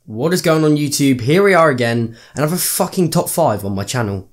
What is going on YouTube? Here we are again, and I have a fucking top 5 on my channel.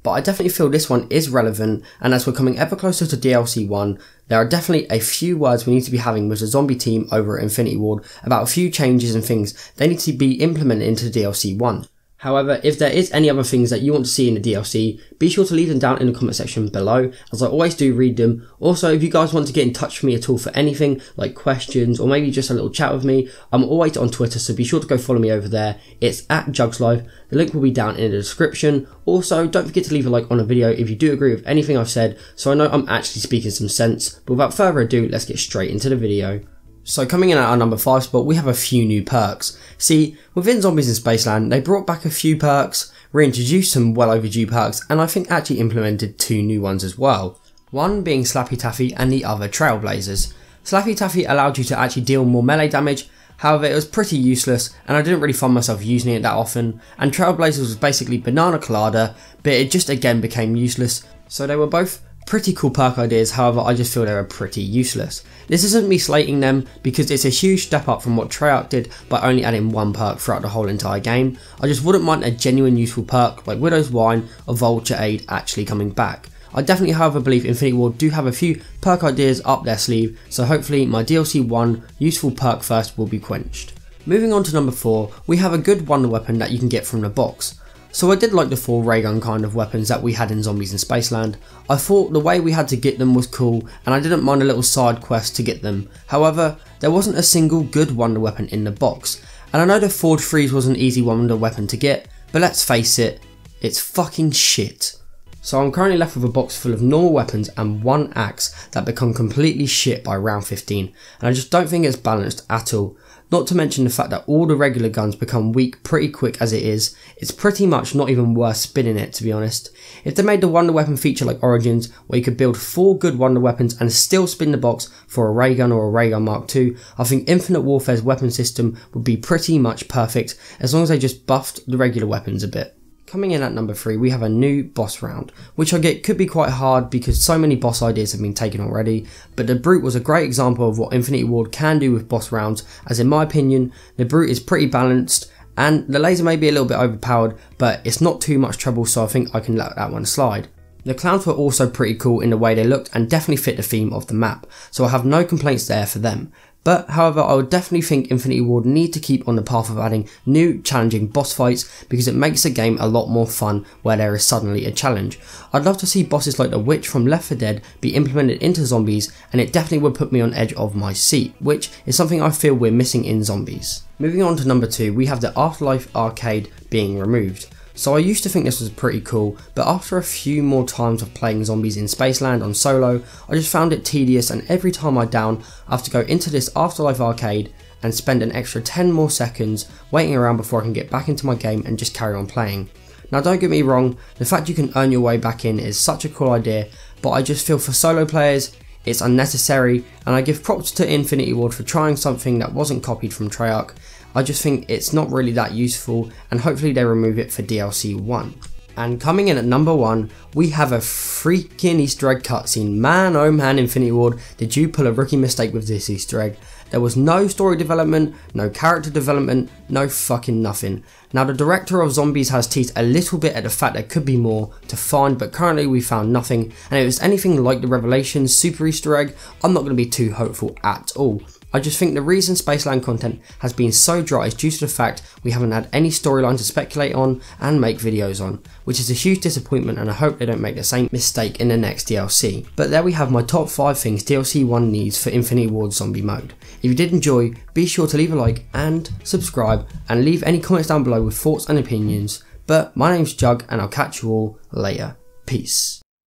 But I definitely feel this one is relevant, and as we're coming ever closer to DLC 1, there are definitely a few words we need to be having with the zombie team over at Infinity Ward about a few changes and things they need to be implemented into DLC 1. However, if there is any other things that you want to see in the DLC, be sure to leave them down in the comment section below, as I always do read them. Also, if you guys want to get in touch with me at all for anything, like questions, or maybe just a little chat with me, I'm always on Twitter, so be sure to go follow me over there. It's @JugsLife. The link will be down in the description. Also, don't forget to leave a like on a video if you do agree with anything I've said, so I know I'm actually speaking some sense. But without further ado, let's get straight into the video. So coming in at our number 5 spot, we have a few new perks. See, within Zombies in Spaceland, they brought back a few perks, reintroduced some well overdue perks, and I think actually implemented 2 new ones as well. One being Slappy Taffy and the other Trailblazers. Slappy Taffy allowed you to actually deal more melee damage, however it was pretty useless and I didn't really find myself using it that often, and Trailblazers was basically Banana Colada, but it just again became useless, so they were both pretty cool perk ideas, however I just feel they were pretty useless. This isn't me slating them because it's a huge step up from what Treyarch did by only adding 1 perk throughout the whole entire game. I just wouldn't mind a genuine useful perk like Widow's Wine or Vulture Aid actually coming back. I definitely however believe Infinity Ward do have a few perk ideas up their sleeve, so hopefully my DLC 1 useful perk first will be quenched. Moving on to number 4, we have a good wonder weapon that you can get from the box. So I did like the 4 ray gun kind of weapons that we had in Zombies in Spaceland. I thought the way we had to get them was cool, and I didn't mind a little side quest to get them. However, there wasn't a single good wonder weapon in the box, and I know the Forge Freeze was an easy wonder weapon to get, but let's face it, it's fucking shit. So I'm currently left with a box full of normal weapons and 1 axe that become completely shit by round 15, and I just don't think it's balanced at all. Not to mention the fact that all the regular guns become weak pretty quick as it is. It's pretty much not even worth spinning it, to be honest. If they made the wonder weapon feature like Origins, where you could build 4 good wonder weapons and still spin the box for a ray gun or a ray gun Mark II, I think Infinite Warfare's weapon system would be pretty much perfect, as long as they just buffed the regular weapons a bit. Coming in at number 3, we have a new boss round, which I get could be quite hard because so many boss ideas have been taken already, but the Brute was a great example of what Infinity Ward can do with boss rounds, as in my opinion, the Brute is pretty balanced, and the laser may be a little bit overpowered, but it's not too much trouble, so I think I can let that one slide. The clowns were also pretty cool in the way they looked and definitely fit the theme of the map, so I have no complaints there for them. But however, I would definitely think Infinity Ward need to keep on the path of adding new challenging boss fights because it makes the game a lot more fun where there is suddenly a challenge. I'd love to see bosses like the Witch from Left 4 Dead be implemented into Zombies, and it definitely would put me on edge of my seat, which is something I feel we're missing in Zombies. Moving on to number 2, we have the Afterlife arcade being removed. So I used to think this was pretty cool, but after a few more times of playing Zombies in Spaceland on solo, I just found it tedious, and every time I down, I have to go into this Afterlife arcade and spend an extra 10 more seconds waiting around before I can get back into my game and just carry on playing. Now don't get me wrong, the fact you can earn your way back in is such a cool idea, but I just feel for solo players, it's unnecessary, and I give props to Infinity Ward for trying something that wasn't copied from Treyarch. I just think it's not really that useful, and hopefully they remove it for DLC 1. And coming in at number 1, we have a freaking Easter egg cutscene. Man oh man, Infinity Ward, did you pull a rookie mistake with this Easter egg. There was no story development, no character development, no fucking nothing. Now the director of Zombies has teased a little bit at the fact there could be more to find, but currently we found nothing, and if it's anything like the Revelations super Easter egg, I'm not going to be too hopeful at all. I just think the reason Spaceland content has been so dry is due to the fact we haven't had any storyline to speculate on and make videos on, which is a huge disappointment, and I hope they don't make the same mistake in the next DLC. But there we have my top 5 things DLC 1 needs for Infinity Ward Zombie mode. If you did enjoy, be sure to leave a like and subscribe, and leave any comments down below with thoughts and opinions. But my name's Jug, and I'll catch you all later. Peace.